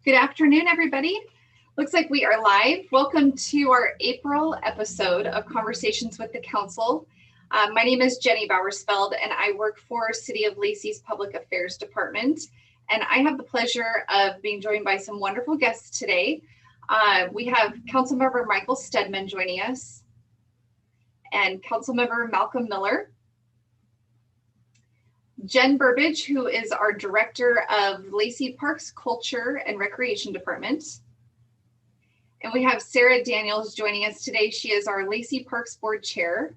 Good afternoon, everybody. Looks like we are live. Welcome to our April episode of Conversations with the Council. My name is Jenny Bowersfeld, and I work for City of Lacey's Public Affairs Department. And I have the pleasure of being joined by some wonderful guests today. We have Councilmember Michael Stedman joining us, and Councilmember Malcolm Miller, Jen Burbidge, who is our Director of Lacey Parks Culture and Recreation Department. And we have Sarah Daniels joining us today. She is our Lacey Parks Board Chair.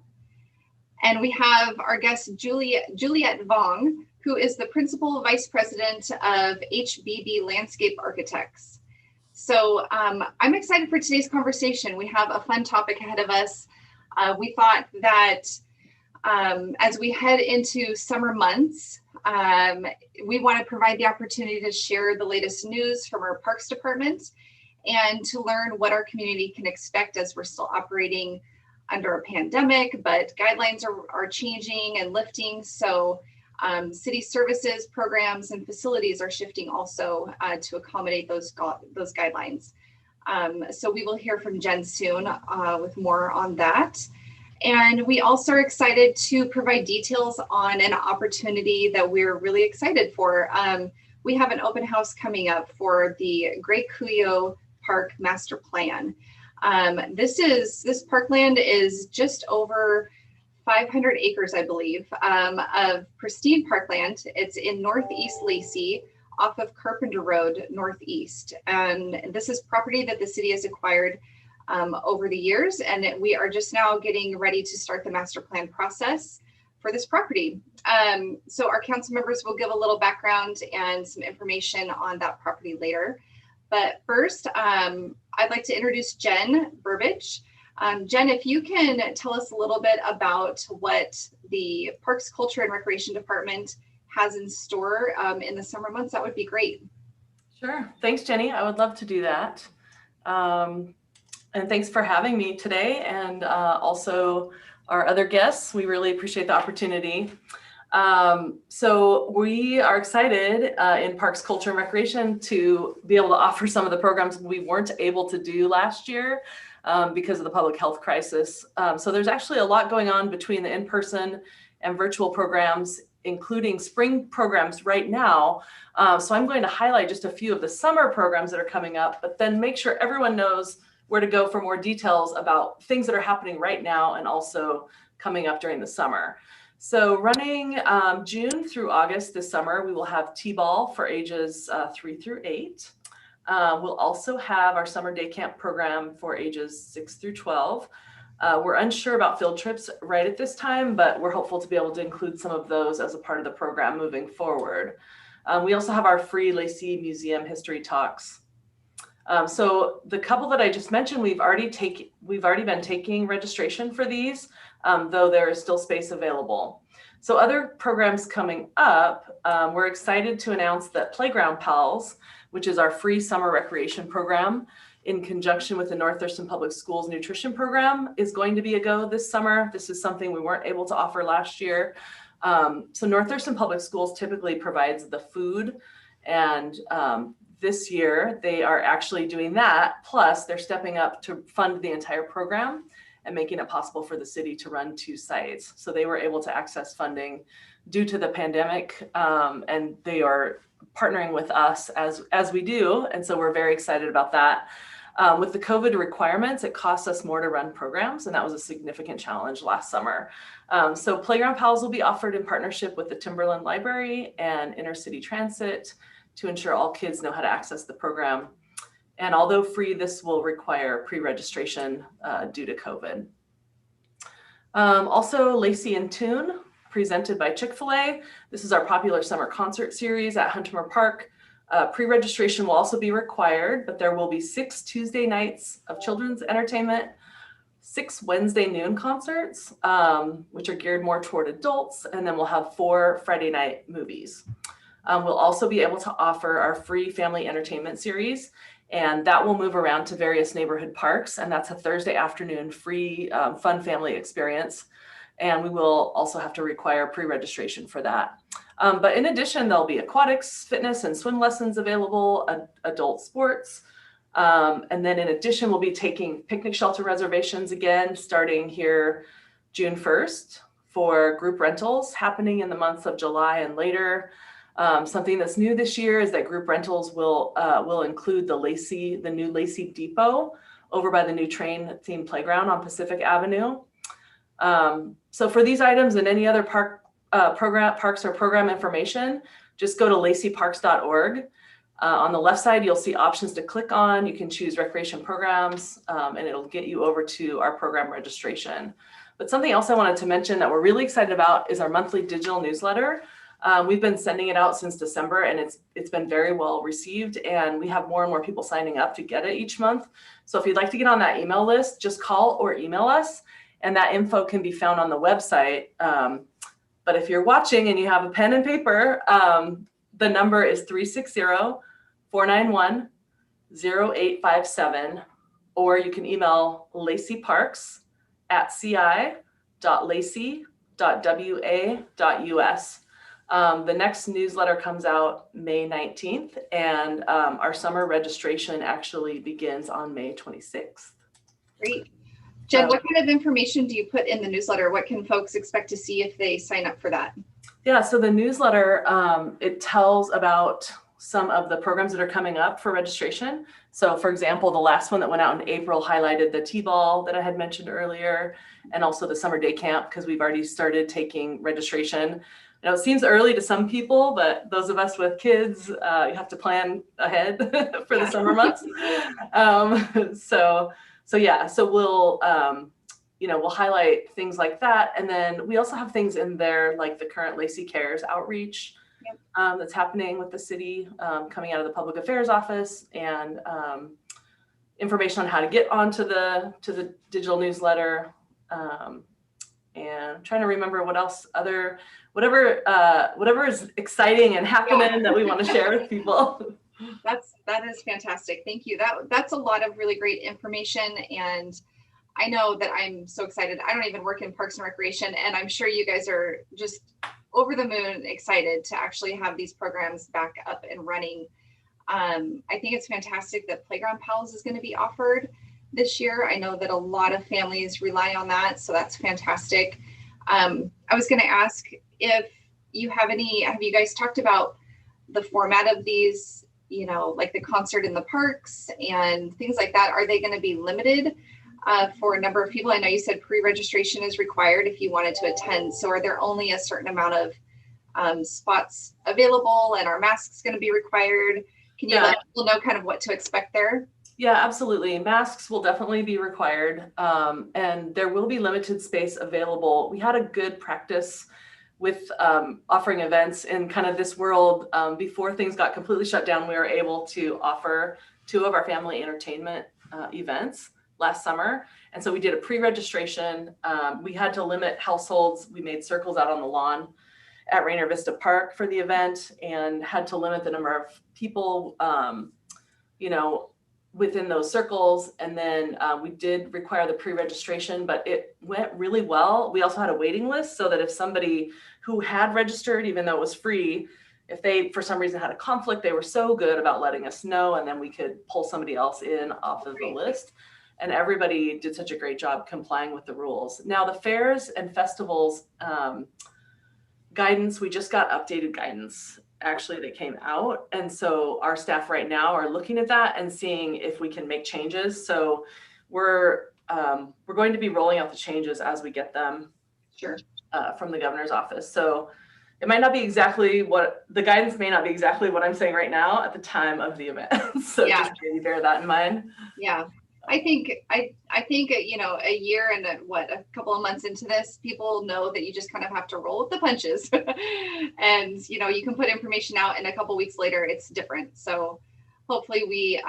And we have our guest, Juliet Vong, who is the Principal Vice President of HBB Landscape Architects. So I'm excited for today's conversation. We have a fun topic ahead of us. We thought that as we head into summer months, we want to provide the opportunity to share the latest news from our Parks Department and to learn what our community can expect as we're still operating under a pandemic, but guidelines are changing and lifting. So city services, programs, and facilities are shifting also to accommodate those guidelines. So we will hear from Jen soon with more on that. And we also are excited to provide details on an opportunity that we're really excited for. We have an open house coming up for the Great Cuyo Park Master Plan. This parkland is just over 500 acres, I believe, of pristine parkland. It's in Northeast Lacey off of Carpenter Road, Northeast. And this is property that the city has acquired over the years, and we are just now getting ready to start the master plan process for this property. So our council members will give a little background and some information on that property later. But first, I'd like to introduce Jen Burbidge. Jen, if you can tell us a little bit about what the Parks, Culture, and Recreation Department has in store in the summer months, that would be great. Sure. Thanks, Jenny. I would love to do that. And thanks for having me today, and also our other guests. We really appreciate the opportunity. So we are excited in Parks, Culture, and Recreation to be able to offer some of the programs we weren't able to do last year because of the public health crisis. So there's actually a lot going on between the in-person and virtual programs, including spring programs right now. So I'm going to highlight just a few of the summer programs that are coming up, but then make sure everyone knows where to go for more details about things that are happening right now and also coming up during the summer. So running June through August this summer, we will have T-ball for ages 3 through 8. We'll also have our summer day camp program for ages 6 through 12. We're unsure about field trips right at this time, but we're hopeful to be able to include some of those as a part of the program moving forward. We also have our free Lacey Museum history talks. So the couple that I just mentioned, we've already been taking registration for these, though there is still space available. So other programs coming up, we're excited to announce that Playground Pals, which is our free summer recreation program in conjunction with the North Thurston Public Schools nutrition program, is going to be a go this summer. This is something we weren't able to offer last year. So North Thurston Public Schools typically provides the food, and this year, they are actually doing that, plus they're stepping up to fund the entire program and making it possible for the city to run 2 sites. So they were able to access funding due to the pandemic, and they are partnering with us as we do, and so we're very excited about that. With the COVID requirements, it costs us more to run programs, and that was a significant challenge last summer. So Playground Pals will be offered in partnership with the Timberland Library and Intercity Transit to ensure all kids know how to access the program. And although free, this will require pre-registration due to COVID. Also, Lacey in Tune, presented by Chick-fil-A. This is our popular summer concert series at Huntermore Park. Pre-registration will also be required, but there will be 6 Tuesday nights of children's entertainment, 6 Wednesday noon concerts, which are geared more toward adults, and then we'll have 4 Friday night movies. We'll also be able to offer our free family entertainment series, and that will move around to various neighborhood parks, and that's a Thursday afternoon free fun family experience. And we will also have to require pre-registration for that. But in addition, there'll be aquatics, fitness, and swim lessons available, adult sports. And then in addition, we'll be taking picnic shelter reservations again, starting here June 1st for group rentals happening in the months of July and later. Something that's new this year is that group rentals will include the new Lacey Depot over by the new train themed playground on Pacific Avenue. So for these items and any other parks or program information, just go to laceyparks.org. On the left side, you'll see options to click on. You can choose recreation programs, and it'll get you over to our program registration. But something else I wanted to mention that we're really excited about is our monthly digital newsletter. We've been sending it out since December, and it's been very well received, and we have more and more people signing up to get it each month. So if you'd like to get on that email list, just call or email us, and that info can be found on the website. But if you're watching and you have a pen and paper, the number is 360-491-0857, or you can email laceyparks@ci.lacey.wa.us. The next newsletter comes out May 19th, and our summer registration actually begins on May 26th. Great. Jen, what kind of information do you put in the newsletter? What can folks expect to see if they sign up for that? Yeah, so the newsletter, it tells about some of the programs that are coming up for registration. So for example, the last one that went out in April highlighted the T-ball that I had mentioned earlier, and also the summer day camp, because we've already started taking registration. You know, it seems early to some people, but those of us with kids, you have to plan ahead for the summer months. So we'll, we'll highlight things like that. And then we also have things in there like the current Lacey Cares outreach that's happening with the city, coming out of the public affairs office, and information on how to get onto the digital newsletter. And I'm trying to remember what else, whatever is exciting and happening that we want to share with people. That is fantastic. Thank you. That's a lot of really great information, and I know that I'm so excited. I don't even work in Parks and Recreation, and I'm sure you guys are just over the moon excited to actually have these programs back up and running. I think it's fantastic that Playground Pals is going to be offered this year. I know that a lot of families rely on that, so that's fantastic. I was going to ask if you have you guys talked about the format of these, like the concert in the parks and things like that? Are they going to be limited for a number of people? I know you said pre-registration is required if you wanted to attend. So are there only a certain amount of spots available, and are masks going to be required? Can you let people know kind of what to expect there? Yeah, absolutely. Masks will definitely be required, and there will be limited space available. We had a good practice with offering events in kind of this world. Before things got completely shut down, we were able to offer 2 of our family entertainment events last summer. And so we did a pre-registration. We had to limit households. We made circles out on the lawn at Rainier Vista Park for the event, and had to limit the number of people, within those circles. And then we did require the pre-registration, but it went really well. We also had a waiting list, so that if somebody who had registered, even though it was free, if they for some reason had a conflict, they were so good about letting us know, and then we could pull somebody else in off of the list. And everybody did such a great job complying with the rules. Now the fairs and festivals guidance, we just got updated guidance actually that came out. And so our staff right now are looking at that and seeing if we can make changes. So we're going to be rolling out the changes as we get them from the governor's office. So it might not be exactly the guidance may not be exactly what I'm saying right now at the time of the event. So just maybe bear that in mind. Yeah. I think, a year and a couple of months into this, people know that you just kind of have to roll with the punches and, you can put information out and a couple of weeks later it's different. So hopefully we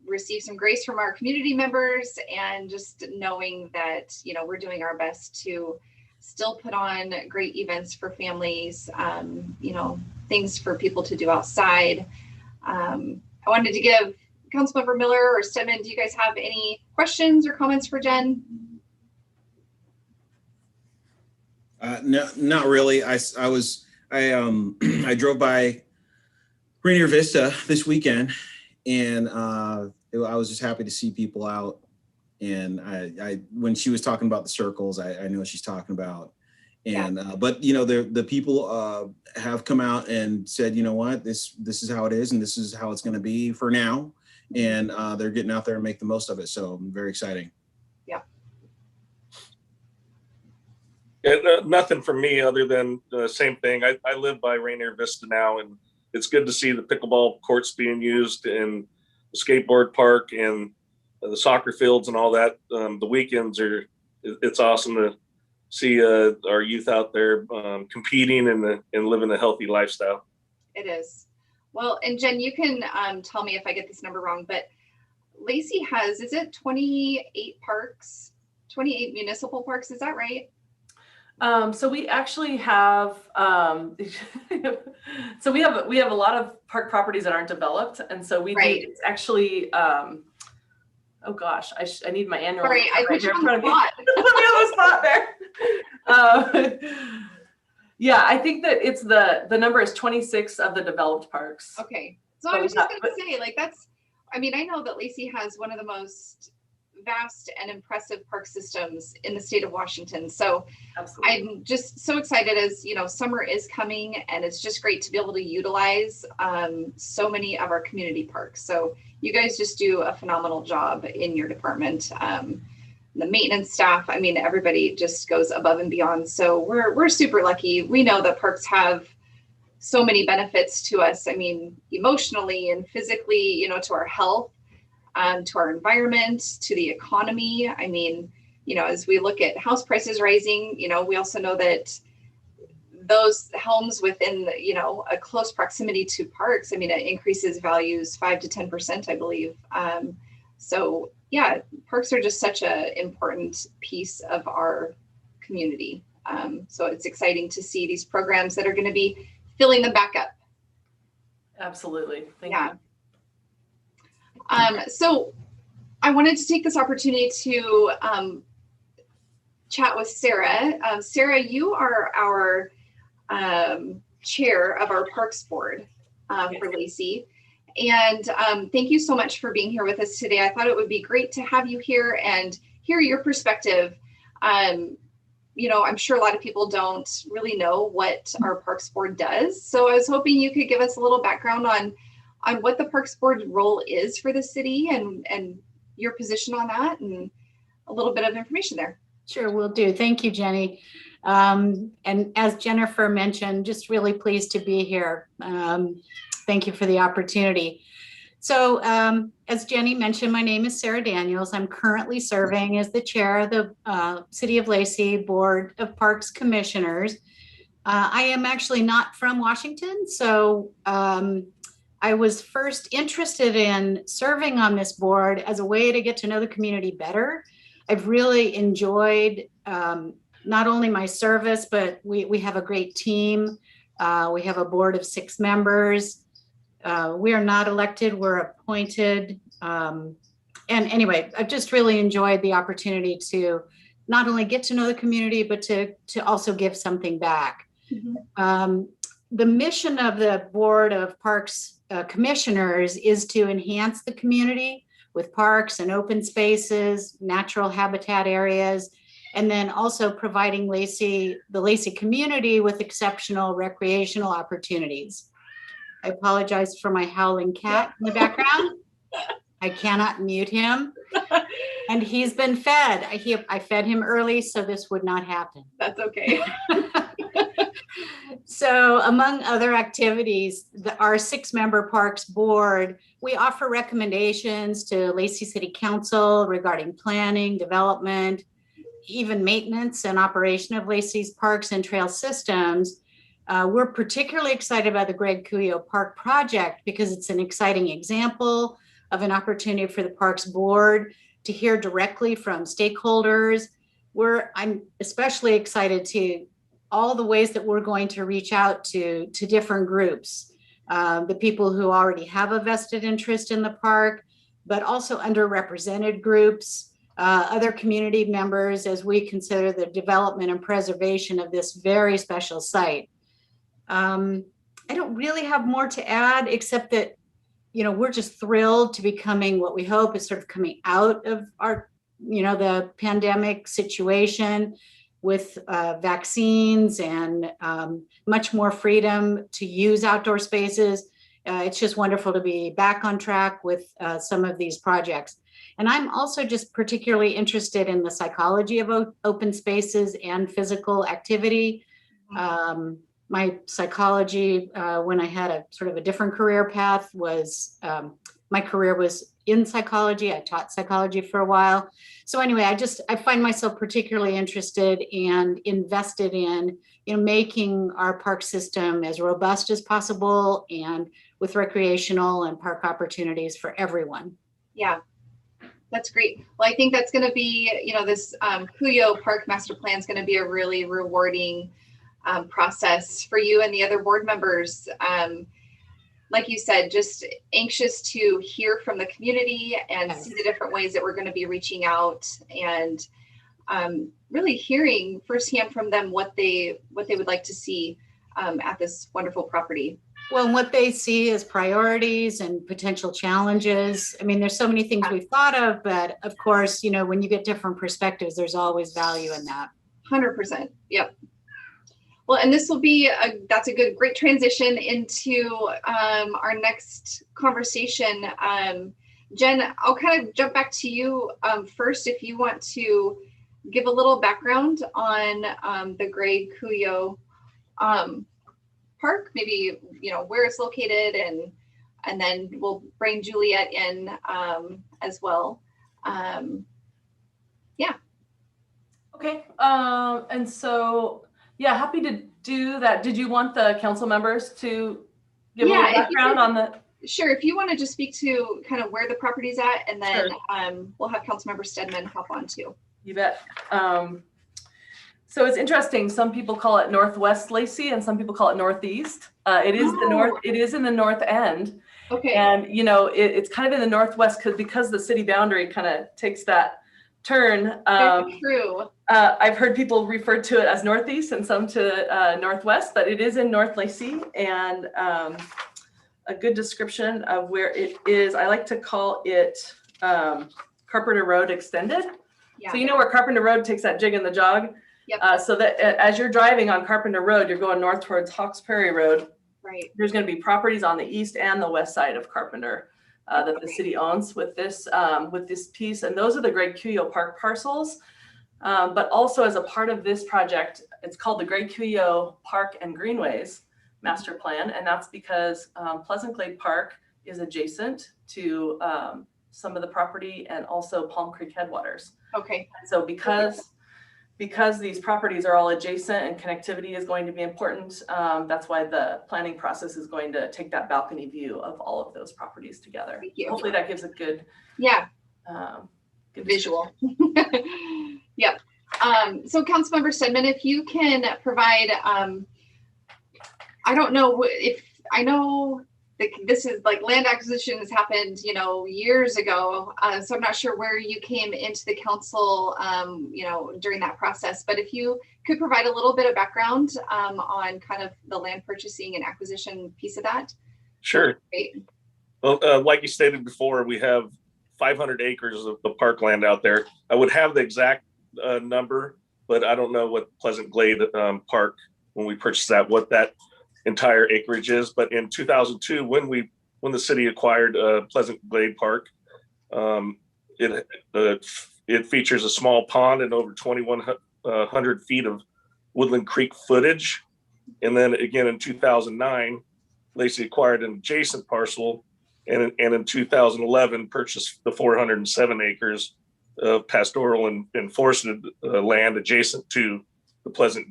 receive some grace from our community members, and just knowing that, we're doing our best to still put on great events for families, things for people to do outside. I wanted to give Councilmember Miller or Stedman, do you guys have any questions or comments for Jen? No, not really. I I drove by Rainier Vista this weekend, and I was just happy to see people out. And I when she was talking about the circles, I know what she's talking about. And but you know, the people have come out and said, you know what, this is how it is, and this is how it's going to be for now. And they're getting out there and make the most of it. So very exciting. Yeah. Nothing for me other than the same thing. I live by Rainier Vista now, and it's good to see the pickleball courts being used and the skateboard park and the soccer fields and all that. The weekends it's awesome to see our youth out there competing and living a healthy lifestyle. It is. Well, and Jen, you can tell me if I get this number wrong, but Lacey has, is it 28 parks, 28 municipal parks? Is that right? So we actually have, so we have a lot of park properties that aren't developed. And so we do, it's actually, oh gosh, I need my annual. Sorry, I put you on the spot. Put me on the spot there. Yeah, I think that it's the number is 26 of the developed parks. Okay. So I was just going to say, like, that's, I mean, I know that Lacey has one of the most vast and impressive park systems in the state of Washington. So absolutely. I'm just so excited, as you know, summer is coming, and it's just great to be able to utilize so many of our community parks. So you guys just do a phenomenal job in your department. The maintenance staff, I mean, everybody just goes above and beyond. So we're super lucky. We know that parks have so many benefits to us. I mean, emotionally and physically, you know, to our health, to our environment, to the economy. I mean, you know, as we look at house prices rising, you know, we also know that those homes within, you know, a close proximity to parks, I mean, it increases values 5 to 10%, I believe. So yeah, parks are just such an important piece of our community. So it's exciting to see these programs that are going to be filling them back up. Absolutely. Thank you. So I wanted to take this opportunity to chat with Sarah. Sarah, you are our chair of our Parks Board for Lacey. And thank you so much for being here with us today. I thought it would be great to have you here and hear your perspective. You know, I'm sure a lot of people don't really know what our Parks Board does. So I was hoping you could give us a little background on what the Parks Board role is for the city and your position on that, and a little bit of information there. Sure, will do. Thank you, Jenny. And as Jennifer mentioned, just really pleased to be here. Thank you for the opportunity. So as Jenny mentioned, my name is Sarah Daniels. I'm currently serving as the chair of the City of Lacey Board of Parks Commissioners. I am actually not from Washington, so I was first interested in serving on this board as a way to get to know the community better. I've really enjoyed not only my service, but we have a great team. We have a board of 6 members. We are not elected, we're appointed. And anyway, I've just really enjoyed the opportunity to not only get to know the community, but to also give something back. Mm-hmm. The mission of the Board of Parks Commissioners is to enhance the community with parks and open spaces, natural habitat areas, and then also providing the Lacey community with exceptional recreational opportunities. I apologize for my howling cat in the background. I cannot mute him. And he's been fed. I fed him early, so this would not happen. That's okay. So among other activities, our 6-member Parks Board, we offer recommendations to Lacey City Council regarding planning, development, even maintenance and operation of Lacey's parks and trail systems. We're particularly excited about the Greg Cuyo Park project because it's an exciting example of an opportunity for the Parks Board to hear directly from stakeholders. I'm especially excited to all the ways that we're going to reach out to different groups, the people who already have a vested interest in the park, but also underrepresented groups, other community members, as we consider the development and preservation of this very special site. I don't really have more to add, except that, we're just thrilled to be coming, what we hope is sort of coming out of our, the pandemic situation with vaccines and much more freedom to use outdoor spaces. It's just wonderful to be back on track with some of these projects. And I'm also just particularly interested in the psychology of open spaces and physical activity. My psychology, when I had a sort of a different career path, was my career was in psychology. I taught psychology for a while. So anyway, I find myself particularly interested and invested in making our park system as robust as possible and with recreational and park opportunities for everyone. Yeah, that's great. Well, I think that's going to be, this Cuyo Park Master Plan is going to be a really rewarding process for you and the other board members. Like you said, just anxious to hear from the community and Yes. see the different ways that we're going to be reaching out and really hearing firsthand from them what they would like to see at this wonderful property. Well, and what they see as priorities and potential challenges. I mean, there's so many things we've thought of, but of course, when you get different perspectives, there's always value in that. 100%. Yep. Well, and this will be that's a great transition into our next conversation. Jen, I'll kind of jump back to you first if you want to give a little background on the Gray Cuyo Park, maybe where it's located, and then we'll bring Juliet in as well. Yeah. Okay. And so, yeah, happy to do that. Did you want the council members to give a little background on the? Sure. If you want to just speak to kind of where the property's at, and then Sure. We'll have Councilmember Stedman hop on too. You bet. So it's interesting. Some people call it Northwest Lacey, and some people call it Northeast. It is the north. It is in the north end. Okay. And it's kind of in the northwest because the city boundary kind of takes that turn. Very true. I've heard people refer to it as Northeast and some to Northwest, but it is in North Lacey. And a good description of where it is, I like to call it Carpenter Road Extended. Yeah. So where Carpenter Road takes that jig and the jog? Yep. So that as you're driving on Carpenter Road, you're going north towards Hawks Prairie Road. Right. There's going to be properties on the east and the west side of Carpenter that the city owns with this piece. And those are the Gray Cuyo Park parcels. But also as a part of this project, it's called the Gray Cuyo Park and Greenways Master Plan. And that's because Pleasant Glade Park is adjacent to some of the property and also Palm Creek headwaters. Okay. And so because these properties are all adjacent and connectivity is going to be important, that's why the planning process is going to take that balcony view of all of those properties together. Thank you. Hopefully that gives a good, good visual. Yep. So Councilmember Stedman, if you can provide, I don't know if I know this is like land acquisition has happened, years ago. So I'm not sure where you came into the council, during that process, but if you could provide a little bit of background on kind of the land purchasing and acquisition piece of that. Sure. Great. Well, like you stated before, we have 500 acres of the parkland out there. I would have the exact number, but I don't know what Pleasant Glade Park, when we purchased that, what that entire acreage is. But in 2002, when the city acquired Pleasant Glade Park, it features a small pond and over 2,100 feet of Woodland Creek footage. And then again in 2009, Lacey acquired an adjacent parcel, and in 2011 purchased the 407 acres of pastoral and forested land adjacent to the Pleasant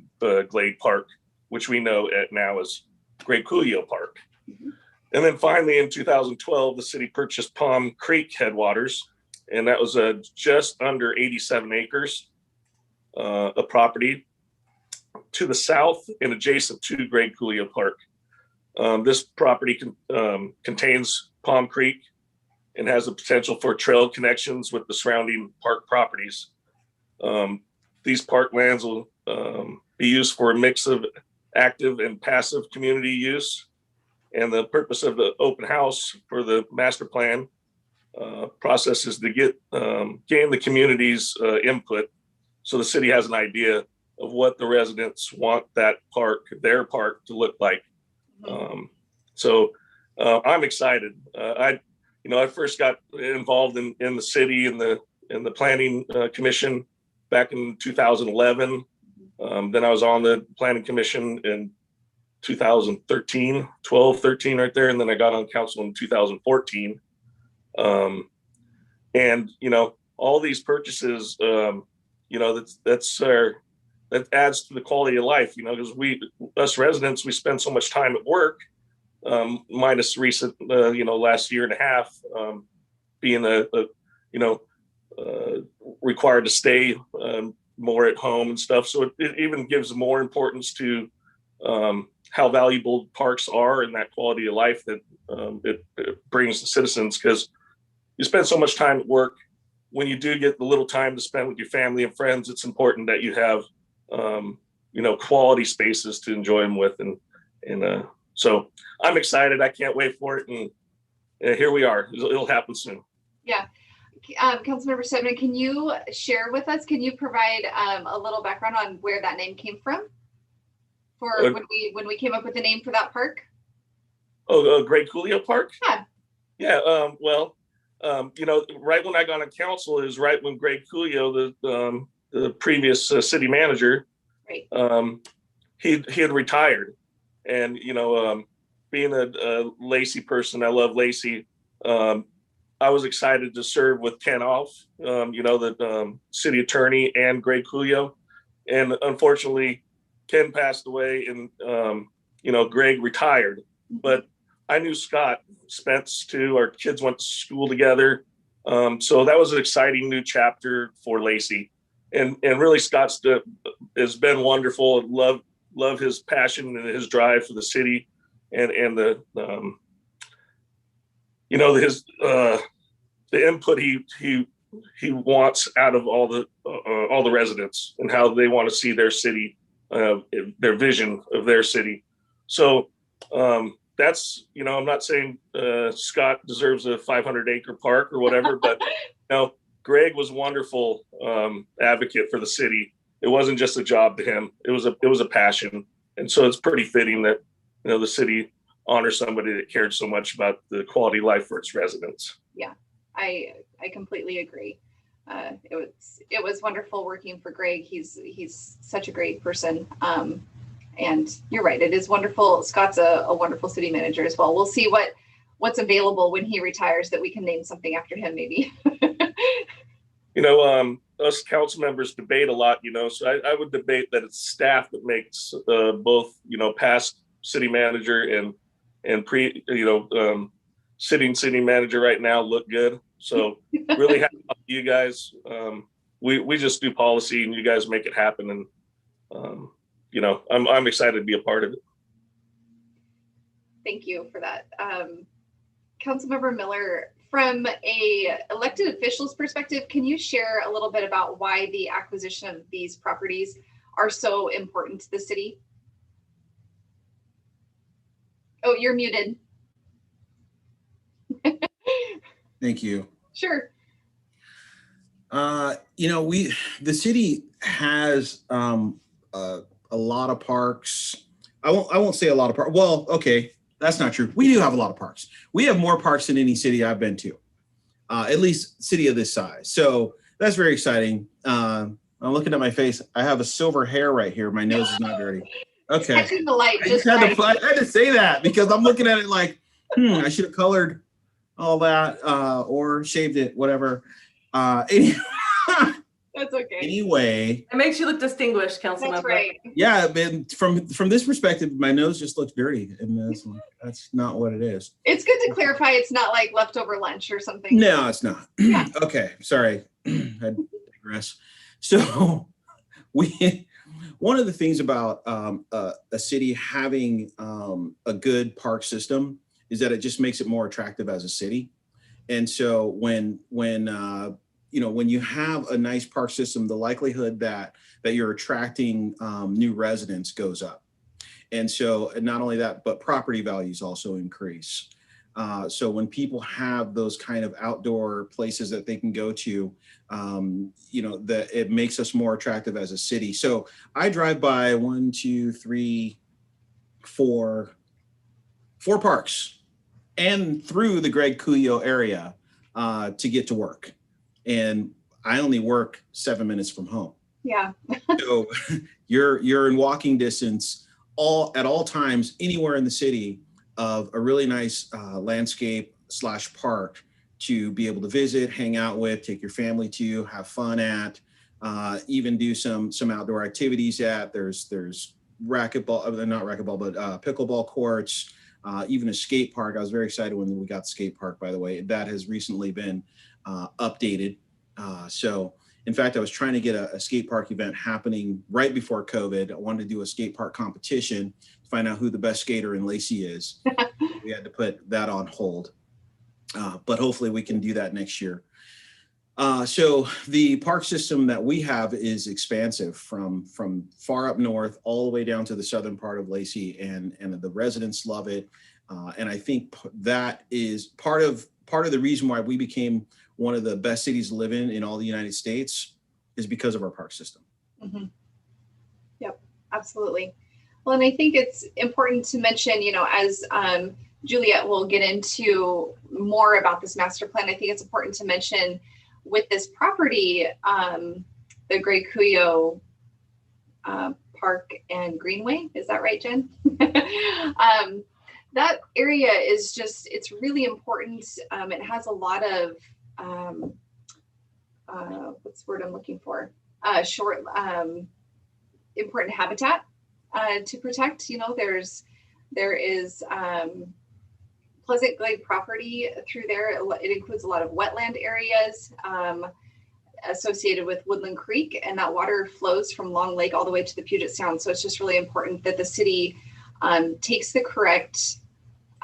Glade Park, which we know now as Gray Cuyo Park. Mm-hmm. And then finally in 2012, the city purchased Palm Creek headwaters, and that was just under 87 acres of property to the south and adjacent to Gray Cuyo Park. This property contains Palm Creek and has the potential for trail connections with the surrounding park properties. These parklands will be used for a mix of active and passive community use. And the purpose of the open house for the master plan process is to gain the community's input, so the city has an idea of what the residents want that park, their park, to look like. So I'm excited. I first got involved in the city and the planning commission back in 2011. Then I was on the planning commission in 2013, 12, 13 right there. And then I got on council in 2014. And, all these purchases, that adds to the quality of life, because us residents, we spend so much time at work, minus recent, last year and a half, being required to stay more at home and stuff. So it even gives more importance to how valuable parks are and that quality of life that it brings to citizens, because you spend so much time at work. When you do get the little time to spend with your family and friends, it's important that you have quality spaces to enjoy them with. And so I'm excited. I can't wait for it. And here we are. It'll happen soon. Yeah. Councilmember Stedman, can you share with us, can you provide a little background on where that name came from for when we came up with the name for that park? Greg Coolio Park? Yeah. Yeah. Right when I got on council is right when Greg Coolio, the previous city manager, right. He had retired. And, being a Lacey person, I love Lacey. I was excited to serve with Ken Alf, the city attorney, and Greg Coolio. And unfortunately, Ken passed away and, Greg retired. But I knew Scott Spence too. Our kids went to school together. So that was an exciting new chapter for Lacey. And really, Scott has been wonderful. Love his passion and his drive for the city and the input he wants out of all the residents and how they want to see their city, their vision of their city. So that's, I'm not saying Scott deserves a 500-acre park or whatever, but Greg was a wonderful advocate for the city. It wasn't just a job to him. It was a passion. And so it's pretty fitting that, the city honors somebody that cared so much about the quality of life for its residents. Yeah, I completely agree. It was wonderful working for Greg. He's such a great person. And you're right. It is wonderful. Scott's a wonderful city manager as well. We'll see what's available when he retires that we can name something after him, maybe. Us council members debate a lot, so I would debate that it's staff that makes both, past city manager and sitting city manager right now look good. So really happy with you guys. We just do policy and you guys make it happen. And, I'm excited to be a part of it. Thank you for that. Councilmember Miller, from a elected official's perspective, can you share a little bit about why the acquisition of these properties are so important to the city? Oh, you're muted. Thank you. Sure. The city has a lot of parks. I won't say a lot of parks. Well, okay, that's not true. We do have a lot of parks. We have more parks than any city I've been to, at least city of this size. So that's very exciting. I'm looking at my face. I have a silver hair right here. My nose is not dirty. Okay. Catching the light. I had to say that because I'm looking at it like, I should have colored all that or shaved it, whatever. That's okay. Anyway. It makes you look distinguished, Councilmember. That's right. Yeah, but from this perspective, my nose just looks dirty, and that's not what it is. It's good to clarify. It's not like leftover lunch or something. No, it's not. Yeah. Okay, sorry. I digress. So one of the things about a city having a good park system is that it just makes it more attractive as a city. And so when you have a nice park system, the likelihood that you're attracting new residents goes up. And so not only that, but property values also increase. So when people have those kind of outdoor places that they can go to, that it makes us more attractive as a city. So I drive by 4 parks and through the Greg Cuyo area to get to work. And I only work 7 minutes from home. Yeah. So you're in walking distance at all times, anywhere in the city, of a really nice landscape / park to be able to visit, hang out with, take your family to, have fun at, even do some outdoor activities at. There's racquetball, not racquetball, but pickleball courts, even a skate park. I was very excited when we got the skate park, by the way. That has recently been updated. So in fact, I was trying to get a skate park event happening right before COVID. I wanted to do a skate park competition to find out who the best skater in Lacey is. We had to put that on hold, but hopefully we can do that next year. So the park system that we have is expansive from far up north all the way down to the southern part of Lacey, and the residents love it. And I think that is part of the reason why we became one of the best cities to live in all the United States, is because of our park system. Mm-hmm. Yep, absolutely. Well, and I think it's important to mention, as Juliet will get into more about this master plan, I think it's important to mention with this property, the Greg Cuyo Park and Greenway, is that right, Jen? That area is it's really important. It has a lot of, what's the word I'm looking for? Important habitat to protect. There is Pleasant Glade property through there. It includes a lot of wetland areas associated with Woodland Creek, and that water flows from Long Lake all the way to the Puget Sound. So it's just really important that the city takes the correct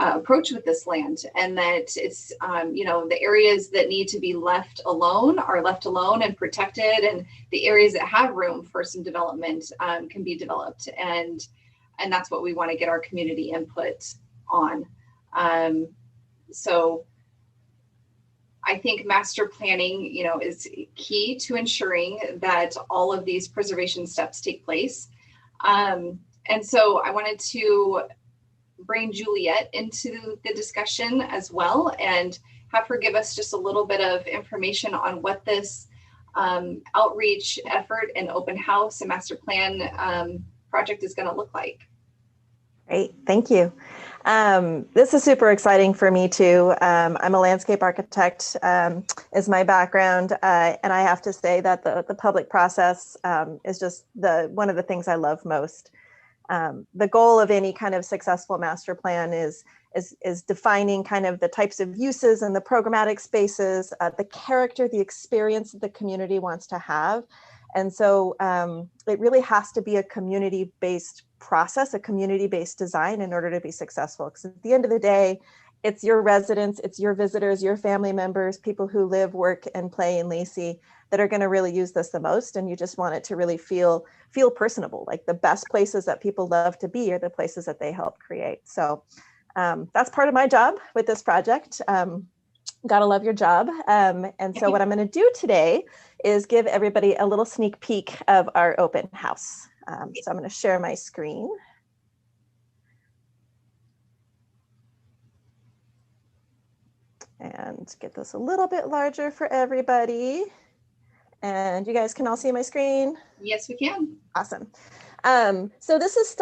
approach with this land, and that it's the areas that need to be left alone are left alone and protected, and the areas that have room for some development can be developed, and that's what we want to get our community input on. So I think master planning, is key to ensuring that all of these preservation steps take place. And so I wanted to bring Juliet into the discussion as well, and have her give us just a little bit of information on what this outreach effort and open house and master plan project is going to look like. Great, thank you. This is super exciting for me too. I'm a landscape architect, is my background, and I have to say that the public process is just one of the things I love most. The goal of any kind of successful master plan is defining kind of the types of uses and the programmatic spaces, the character, the experience that the community wants to have. And so it really has to be a community-based process, a community-based design in order to be successful. Because at the end of the day, it's your residents, it's your visitors, your family members, people who live, work, and play in Lacey that are going to really use this the most. And you just want it to really feel personable. Like the best places that people love to be are the places that they help create. So that's part of my job with this project. Gotta love your job. And so what I'm going to do today is give everybody a little sneak peek of our open house. So I'm going to share my screen. And get this a little bit larger for everybody. And you guys can all see my screen? Yes, we can. Awesome. So this is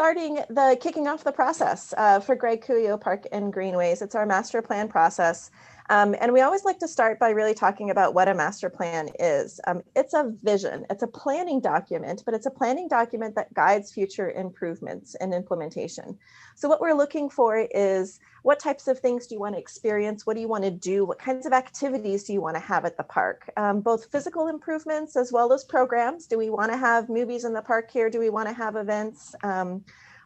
kicking off the process for Greg Cuyo Park and Greenways. It's our master plan process. And we always like to start by really talking about what a master plan is. It's a vision, it's a planning document, but it's a planning document that guides future improvements and implementation. So what we're looking for is, what types of things do you want to experience? What do you want to do? What kinds of activities do you want to have at the park? Both physical improvements as well as programs. Do we want to have movies in the park here? Do we want to have events?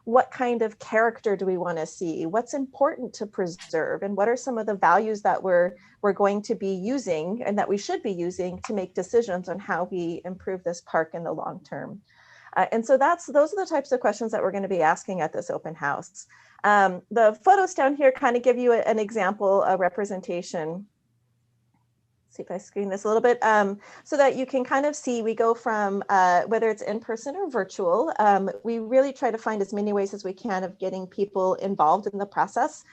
What kind of character do we want to see? What's important to preserve? And what are some of the values that we're going to be using and that we should be using to make decisions on how we improve this park in the long term? And so those are the types of questions that we're going to be asking at this open house. The photos down here kind of give you an example, a representation. See if I screen this a little bit, so that you can kind of see, we go from whether it's in person or virtual, we really try to find as many ways as we can of getting people involved in the process,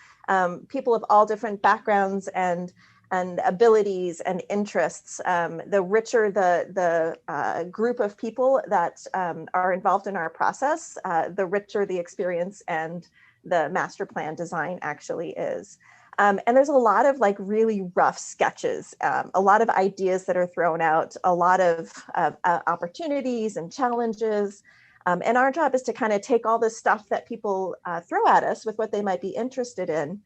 people of all different backgrounds and abilities and interests. The richer the group of people that are involved in our process, the richer the experience and the master plan design actually is. And there's a lot of like really rough sketches, a lot of ideas that are thrown out, a lot of opportunities and challenges. And our job is to kind of take all this stuff that people throw at us with what they might be interested in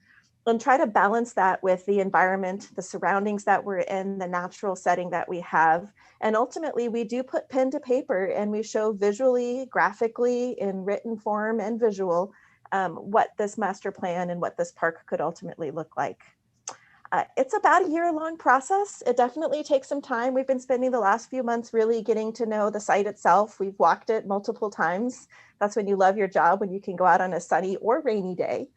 and try to balance that with the environment, the surroundings that we're in, the natural setting that we have. And ultimately, we do put pen to paper and we show visually, graphically, in written form and visual, what this master plan and what this park could ultimately look like. It's about a year-long process. It definitely takes some time. We've been spending the last few months really getting to know the site itself. We've walked it multiple times. That's when you love your job, when you can go out on a sunny or rainy day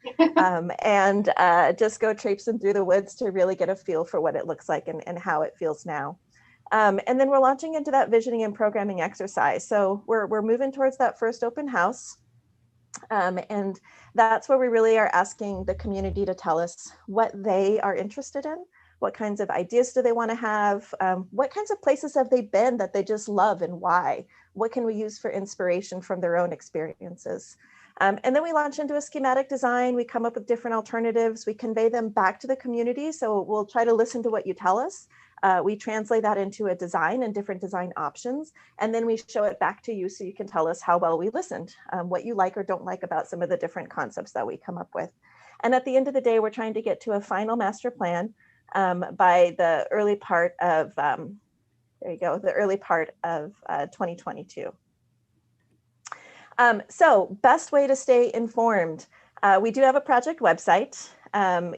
and just go traipsing through the woods to really get a feel for what it looks like and how it feels now. And then we're launching into that visioning and programming exercise. So we're moving towards that first open house. And that's where we really are asking the community to tell us what they are interested in, what kinds of ideas do they want to have, what kinds of places have they been that they just love and why, what can we use for inspiration from their own experiences. And then we launch into a schematic design, we come up with different alternatives, we convey them back to the community. So we'll try to listen to what you tell us. We translate that into a design and different design options, and then we show it back to you so you can tell us how well we listened, what you like or don't like about some of the different concepts that we come up with. And at the end of the day, we're trying to get to a final master plan by the early part of, the early part of 2022. So best way to stay informed. We do have a project website.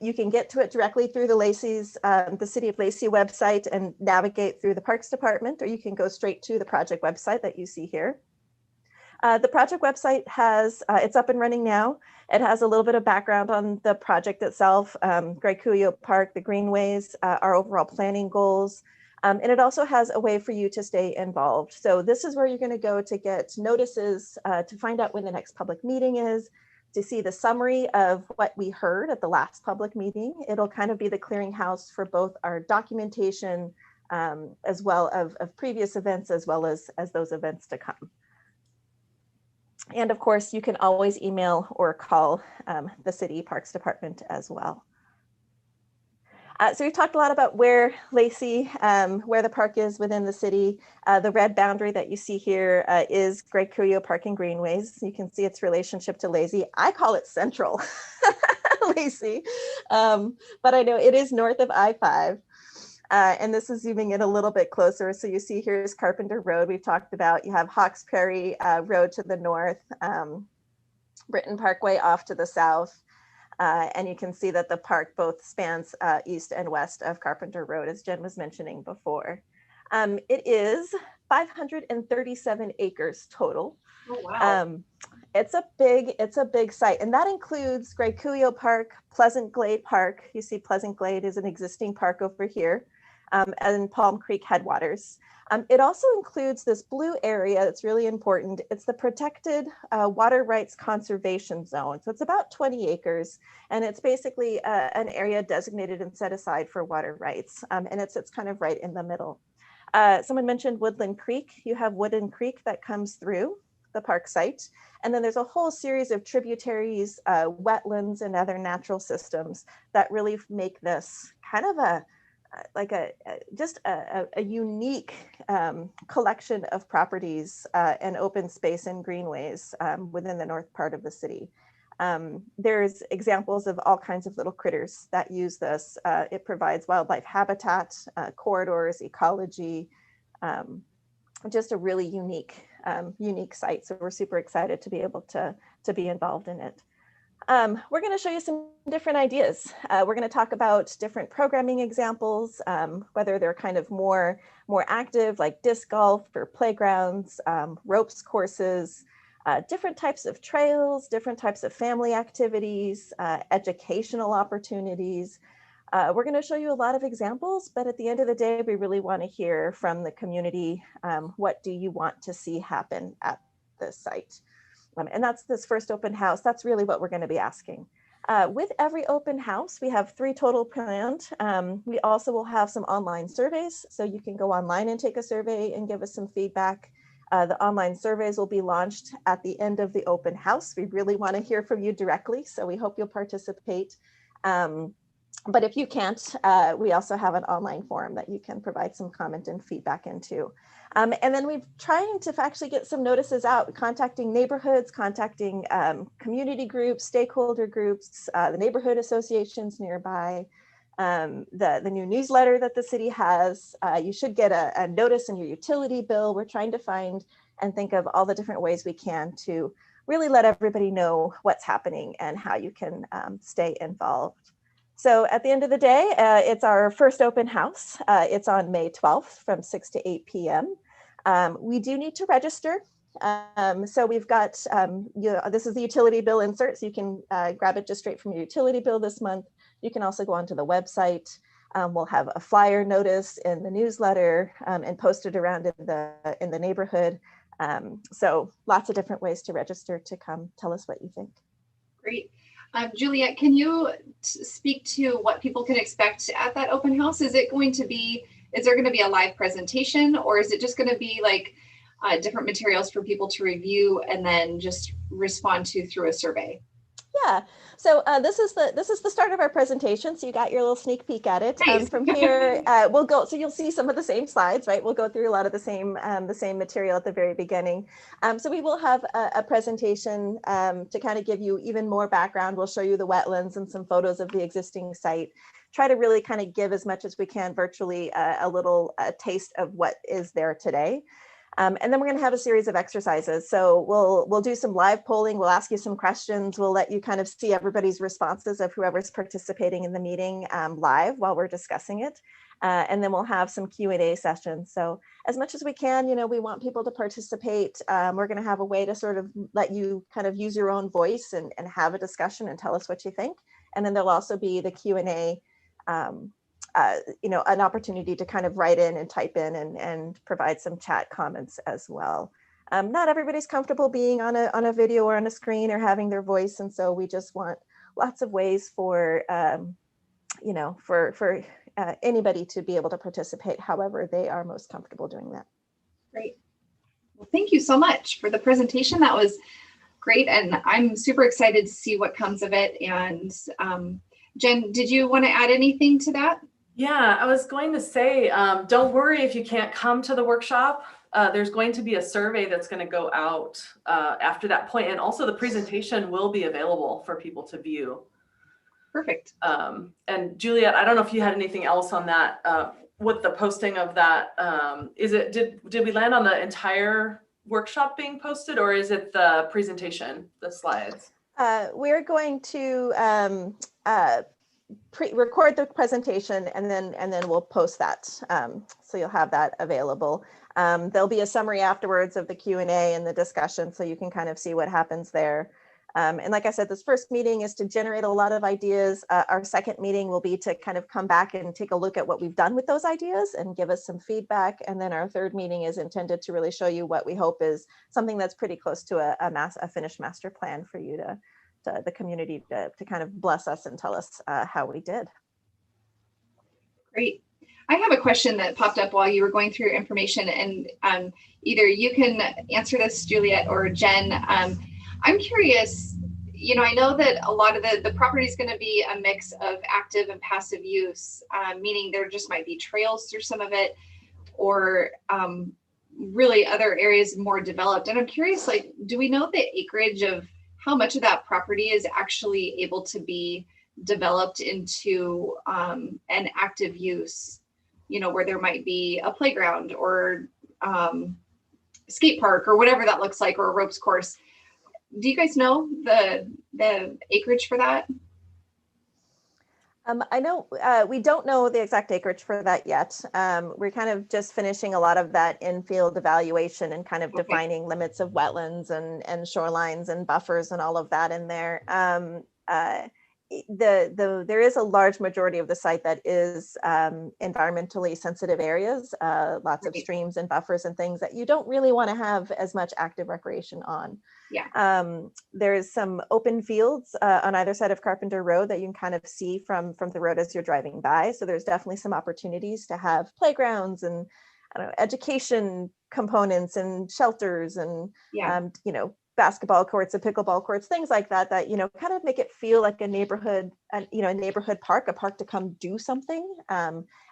You can get to it directly through the City of Lacey website and navigate through the Parks Department, or you can go straight to the project website that you see here. The project website has, it's up and running now. It has a little bit of background on the project itself, Greenway Park, the Greenways, our overall planning goals. And it also has a way for you to stay involved. So this is where you're going to go to get notices, to find out when the next public meeting is, to see the summary of what we heard at the last public meeting. It'll kind of be the clearinghouse for both our documentation as well of previous events, as well as those events to come. And of course, you can always email or call the City Parks Department as well. So we've talked a lot about where Lacey, where the park is within the city. The red boundary that you see here is Greenway Park and Greenways. You can see its relationship to Lacey. I call it Central Lacey, but I know it is north of I-5. And this is zooming in a little bit closer. So you see here's Carpenter Road we've talked about. You have Hawks Prairie Road to the north, Britton Parkway off to the south. And you can see that the park both spans east and west of Carpenter Road, as Jen was mentioning before. It is 537 acres total. Oh, wow. It's a big site, and that includes Greenway Park, Pleasant Glade Park. You see Pleasant Glade is an existing park over here, and Palm Creek headwaters. It also includes this blue area that's really important. It's the protected water rights conservation zone. So it's about 20 acres, and it's basically an area designated and set aside for water rights. And it sits kind of right in the middle. Someone mentioned Woodland Creek. You have Woodland Creek that comes through the park site. And then there's a whole series of tributaries, wetlands, and other natural systems that really make this kind of a unique collection of properties and open space and greenways within the north part of the city. There's examples of all kinds of little critters that use this. It provides wildlife habitat, corridors, ecology, just a really unique site. So we're super excited to be able to be involved in it. We're going to show you some different ideas. We're going to talk about different programming examples, whether they're kind of more active, like disc golf or playgrounds, ropes courses, different types of trails, different types of family activities, educational opportunities. We're going to show you a lot of examples, but at the end of the day, we really want to hear from the community. What do you want to see happen at this site? And that's this first open house. That's really what we're going to be asking. With every open house, we have 3 total planned. We also will have some online surveys, so you can go online and take a survey and give us some feedback. The online surveys will be launched at the end of the open house. We really want to hear from you directly, so we hope you'll participate. But if you can't, we also have an online forum that you can provide some comment and feedback into. And then we're trying to actually get some notices out, contacting neighborhoods, contacting community groups, stakeholder groups, the neighborhood associations nearby, the new newsletter that the city has. You should get a notice in your utility bill. We're trying to find and think of all the different ways we can to really let everybody know what's happening and how you can stay involved. So at the end of the day, it's our first open house. It's on May 12th from 6 to 8 p.m. We do need to register. So we've got, this is the utility bill insert, so you can grab it just straight from your utility bill this month. You can also go onto the website. We'll have a flyer notice in the newsletter and post it around in the neighborhood. So lots of different ways to register to come tell us what you think. Great. Juliet, can you speak to what people can expect at that open house? Is there going to be a live presentation, or is it just going to be like different materials for people to review and then just respond to through a survey? Yeah, so this is the start of our presentation. So you got your little sneak peek at it. Nice. From here, we'll go. So you'll see some of the same slides, right? We'll go through a lot of the same material at the very beginning. So we will have a presentation to kind of give you even more background. We'll show you the wetlands and some photos of the existing site. Try to really kind of give as much as we can virtually a little taste of what is there today. And then we're going to have a series of exercises. So we'll do some live polling. We'll ask you some questions. We'll let you kind of see everybody's responses of whoever's participating in the meeting live while we're discussing it. And then we'll have some Q&A sessions. So as much as we can, we want people to participate. We're going to have a way to sort of let you kind of use your own voice and have a discussion and tell us what you think. And then there'll also be the Q&A, an opportunity to kind of write in and type in and provide some chat comments as well. Not everybody's comfortable being on a video or on a screen or having their voice, and so we just want lots of ways for anybody to be able to participate however they are most comfortable doing that. Great. Well, thank you so much for the presentation. That was great, and I'm super excited to see what comes of it. And Jen, did you want to add anything to that? Yeah, I was going to say, don't worry if you can't come to the workshop. There's going to be a survey that's going to go out after that point, and also the presentation will be available for people to view. Perfect. And Juliet, I don't know if you had anything else on that with the posting of that. Did we land on the entire workshop being posted, or is it the presentation, the slides? We're going to record the presentation and then we'll post that. So you'll have that available. There'll be a summary afterwards of the Q&A and the discussion, so you can kind of see what happens there. And like I said, this first meeting is to generate a lot of ideas. Our second meeting will be to kind of come back and take a look at what we've done with those ideas and give us some feedback. And then our third meeting is intended to really show you what we hope is something that's pretty close to a finished master plan for you to the community to kind of bless us and tell us how we did. Great. I have a question that popped up while you were going through your information, and either you can answer this, Juliet or Jen. I'm curious, I know that a lot of the property is going to be a mix of active and passive use, meaning there just might be trails through some of it, or really other areas more developed. And I'm curious, do we know the acreage of how much of that property is actually able to be developed into an active use, where there might be a playground or skate park or whatever that looks like, or a ropes course? Do you guys know the acreage for that? I know we don't know the exact acreage for that yet. We're kind of just finishing a lot of that in-field evaluation and kind of defining limits of wetlands and shorelines and buffers and all of that in there. There is a large majority of the site that is environmentally sensitive areas, lots of streams and buffers and things that you don't really want to have as much active recreation on. Yeah. There's some open fields on either side of Carpenter Road that you can kind of see from the road as you're driving by. So there's definitely some opportunities to have playgrounds and I don't know, education components and shelters and you know, basketball courts and pickleball courts, things like that, that, you know, kind of make it feel like a neighborhood, you know, a neighborhood park, a park to come do something.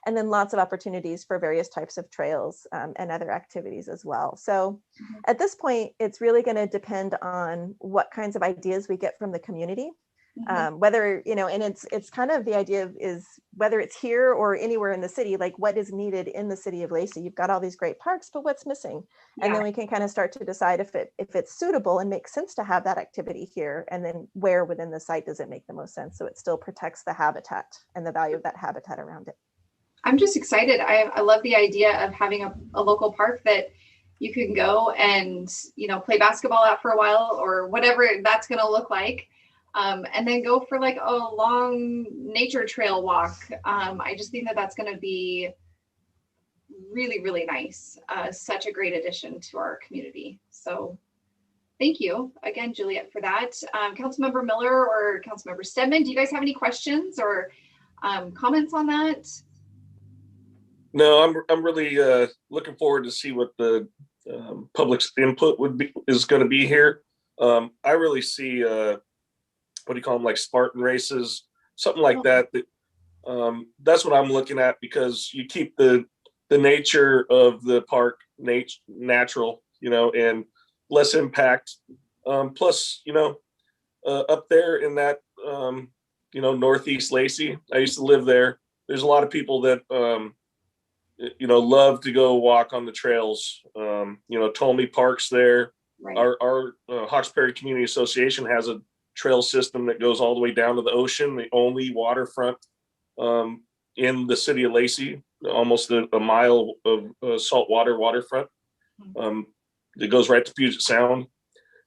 And then lots of opportunities for various types of trails and other activities as well. So at this point, it's really going to depend on what kinds of ideas we get from the community. Whether, you know, and it's kind of the idea is whether it's here or anywhere in the city, like what is needed in the city of Lacey. You've got all these great parks, but what's missing? And then we can kind of start to decide if it's suitable and makes sense to have that activity here, and then where within the site does it make the most sense, so it still protects the habitat and the value of that habitat around it. I'm just excited. I love the idea of having a local park that you can go and, you know, play basketball at for a while or whatever that's going to look like. And then go for like a long nature trail walk. I just think that that's going to be really, really nice. Such a great addition to our community. So thank you again, Juliet, for that. Councilmember Miller or Councilmember Stedman, do you guys have any questions or comments on that? No, I'm really looking forward to see what the public's input is going to be here. I really see what do you call them, like Spartan races, something like that. That's what I'm looking at, because you keep the nature of the park natural, you know, and less impact. Plus, you know, up there in that, you know, Northeast Lacey, I used to live there. There's a lot of people that, you know, love to go walk on the trails. You know, Tolmie Park's there. Right. Our Hawkesbury Community Association has a trail system that goes all the way down to the ocean, the only waterfront in the city of Lacey, almost a mile of saltwater waterfront. It goes right to Puget Sound.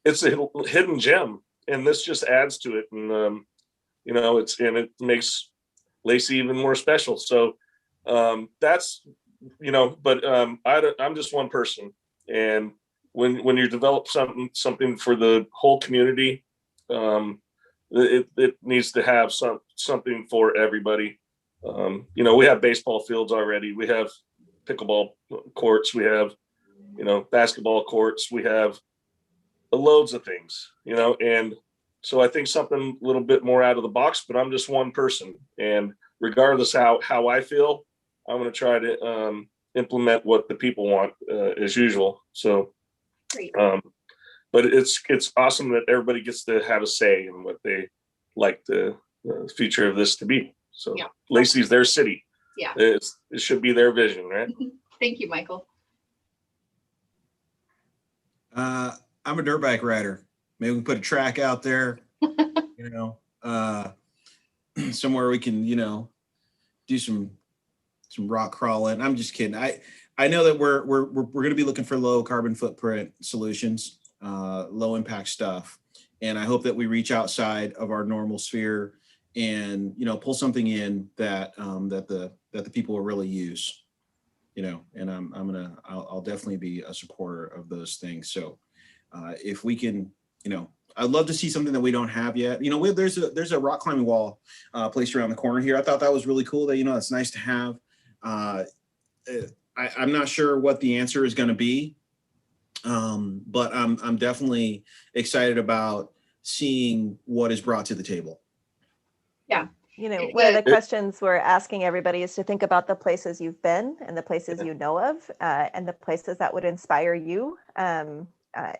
It's a hidden gem, and this just adds to it. And you know, it makes Lacey even more special. So that's, you know, but I'm just one person, and when you develop something for the whole community, it needs to have something for everybody. You know, we have baseball fields already. We have pickleball courts. We have, you know, basketball courts. We have loads of things, you know, and so I think something a little bit more out of the box, but I'm just one person. And regardless how I feel, I'm going to try to implement what the people want as usual. So, Great. But it's awesome that everybody gets to have a say in what they like the future of this to be. So yeah. Lacey's their city. Yeah. It should be their vision, right? Thank you, Michael. I'm a dirt bike rider. Maybe we can put a track out there, you know, somewhere we can, you know, do some rock crawling. I'm just kidding. I know that we're going to be looking for low carbon footprint solutions, low impact stuff. And I hope that we reach outside of our normal sphere and, you know, pull something in that that the people will really use, you know, and I'll definitely be a supporter of those things. So if we can, you know, I'd love to see something that we don't have yet. You know, there's a rock climbing wall placed around the corner here. I thought that was really cool. That, you know, it's nice to have. I'm not sure what the answer is going to be, but I'm definitely excited about seeing what is brought to the table. Yeah. You know, one of the questions we're asking everybody is to think about the places you've been and the places you know of, and the places that would inspire you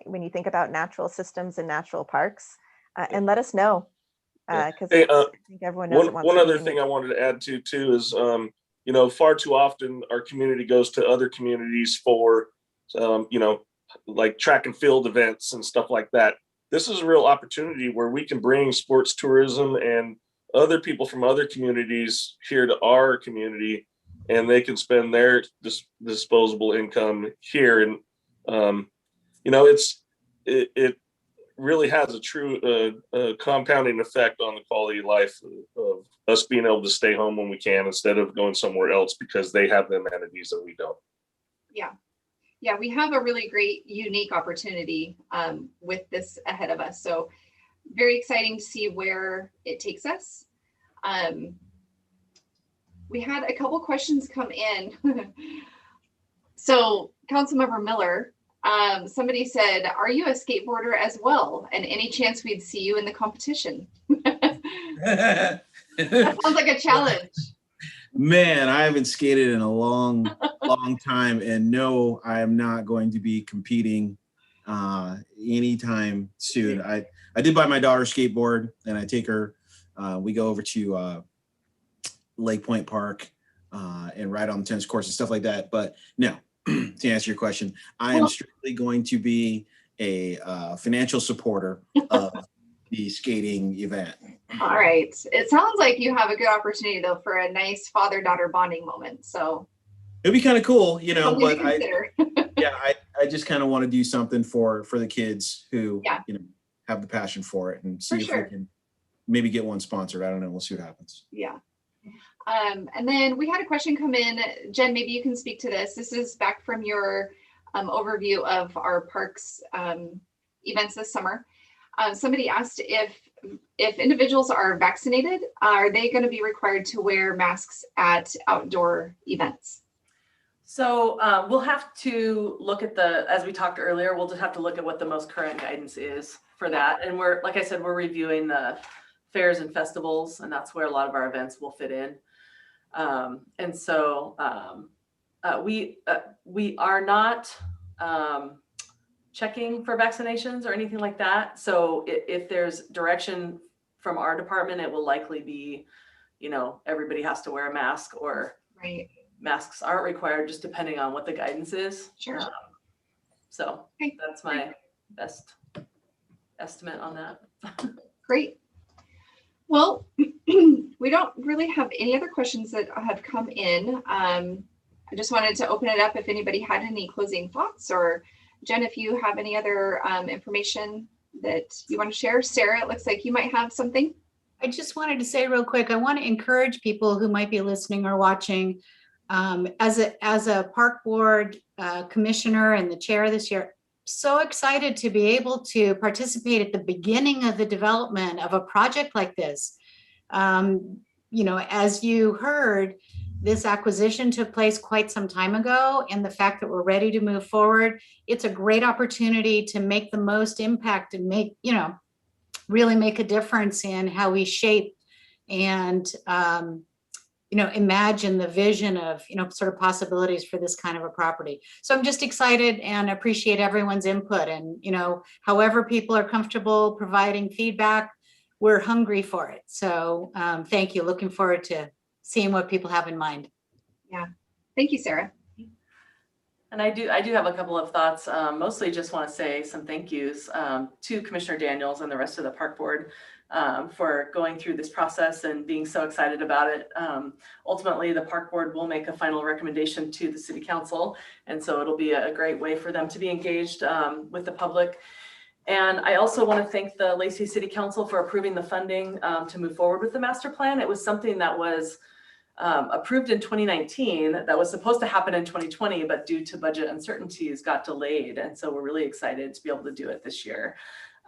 when you think about natural systems and natural parks, and let us know, because I think everyone knows. One other thing I wanted to add to too is, you know, far too often our community goes to other communities for, you know, like track and field events and stuff like that. this is a real opportunity where we can bring sports tourism and other people from other communities here to our community, and they can spend their disposable income here. And it really has a true compounding effect on the quality of life of us being able to stay home when we can instead of going somewhere else because they have the amenities that we don't. Yeah, we have a really great, unique opportunity with this ahead of us. So very exciting to see where it takes us. We had a couple questions come in. So Councilmember Miller, somebody said, are you a skateboarder as well? And any chance we'd see you in the competition? That sounds like a challenge. Man, I haven't skated in a long time, and no, I am not going to be competing anytime soon. I did buy my daughter a skateboard, and I take her. We go over to Lake Point Park and ride on the tennis courts and stuff like that. But no, to answer your question, I am strictly going to be a financial supporter of the skating event. All right. It sounds like you have a good opportunity though for a nice father-daughter bonding moment. So it'd be kind of cool, you know, but I just kind of want to do something for the kids who, have the passion for it and see if we can maybe get one sponsored. I don't know. We'll see what happens. Yeah. And then we had a question come in. Jen, maybe you can speak to this. This is back from your overview of our parks events this summer. Somebody asked if individuals are vaccinated, are they going to be required to wear masks at outdoor events? So we'll have to look at as we talked earlier, we'll just have to look at what the most current guidance is for that. And like I said, we're reviewing the fairs and festivals, and that's where a lot of our events will fit in. And so we are not checking for vaccinations or anything like that. So if there's direction from our department, it will likely be, everybody has to wear a mask, or masks aren't required, just depending on what the guidance is. Sure. So that's my best estimate on that. Great. Well, we don't really have any other questions that have come in. I just wanted to open it up if anybody had any closing thoughts, or Jen, if you have any other information that you want to share. Sarah, it looks like you might have something. I just wanted to say real quick, I want to encourage people who might be listening or watching, as a park board commissioner and the chair this year, so excited to be able to participate at the beginning of the development of a project like this. As you heard, this acquisition took place quite some time ago, and the fact that we're ready to move forward, it's a great opportunity to make the most impact and really make a difference in how we shape and imagine the vision of sort of possibilities for this kind of a property. So I'm just excited and appreciate everyone's input, and however people are comfortable providing feedback, we're hungry for it. So thank you. Looking forward to seeing what people have in mind. Yeah. Thank you, Sarah. And I do have a couple of thoughts. Mostly just want to say some thank yous to Commissioner Daniels and the rest of the park board for going through this process and being so excited about it. Ultimately, the park board will make a final recommendation to the city council. And so it'll be a great way for them to be engaged with the public. And I also want to thank the Lacey City Council for approving the funding to move forward with the master plan. It was something that was approved in 2019 that was supposed to happen in 2020, but due to budget uncertainties got delayed. And so we're really excited to be able to do it this year.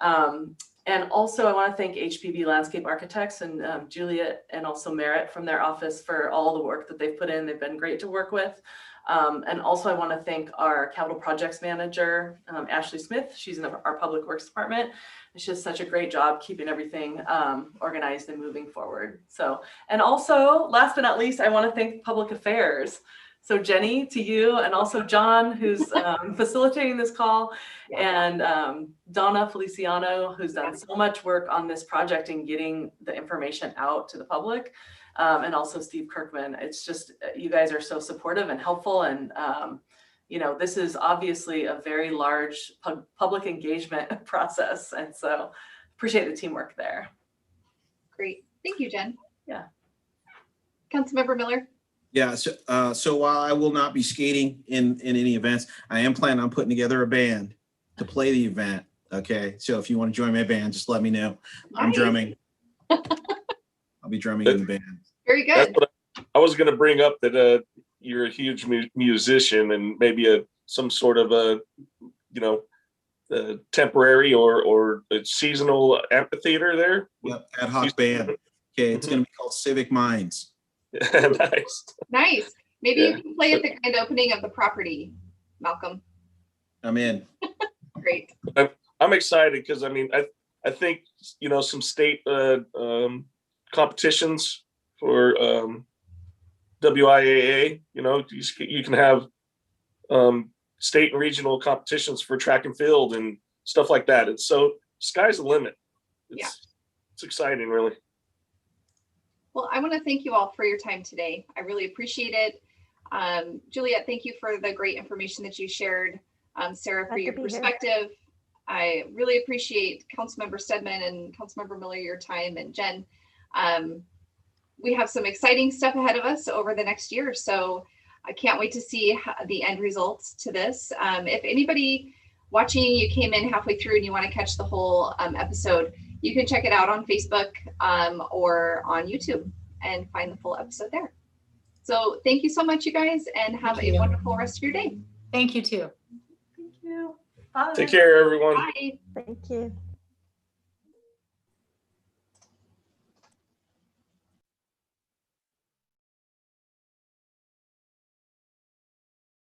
And also I want to thank HPB Landscape Architects and Juliet and also Merritt from their office for all the work that they've put in. They've been great to work with. And also I want to thank our capital projects manager, Ashley Smith. She's in our public works department. And she does such a great job keeping everything organized and moving forward. So, and also last but not least, I want to thank public affairs. So Jenny, to you, and also John, who's facilitating this call, and Donna Feliciano, who's done so much work on this project and getting the information out to the public. And also Steve Kirkman. It's just, you guys are so supportive and helpful, and this is obviously a very large public engagement process. And so appreciate the teamwork there. Great. Thank you, Jen. Yeah. Councilmember Miller. Yeah, so while I will not be skating in any events, I am planning on putting together a band to play the event. Okay, so if you want to join my band, just let me know. I'm Nice. drumming. I'll be drumming in the band. Very That's good. what I was going to bring up, that you're a huge musician, and maybe some sort of a temporary or a seasonal amphitheater there. Yep, ad hoc band. Okay, it's going to be called Civic Minds. Nice. Nice. Maybe Yeah. you can play at the grand opening of the property, Malcolm. I'm in. Great. I'm excited because I think some state competitions for WIAA. You can have state and regional competitions for track and field and stuff like that. It's so sky's the limit. It's exciting, really. Well, I want to thank you all for your time today. I really appreciate it. Juliet, thank you for the great information that you shared. Sarah, for Glad to your be here. perspective. I really appreciate Councilmember Stedman and Councilmember Miller, your time, and Jen. We have some exciting stuff ahead of us over the next year, so I can't wait to see the end results to this. If anybody watching, you came in halfway through and you want to catch the whole episode, you can check it out on Facebook or on YouTube and find the full episode there. So thank you so much, you guys, and have Thank a you. wonderful rest of your day. Thank you too. Thank you. Bye. Take care, everyone. Bye. Thank you.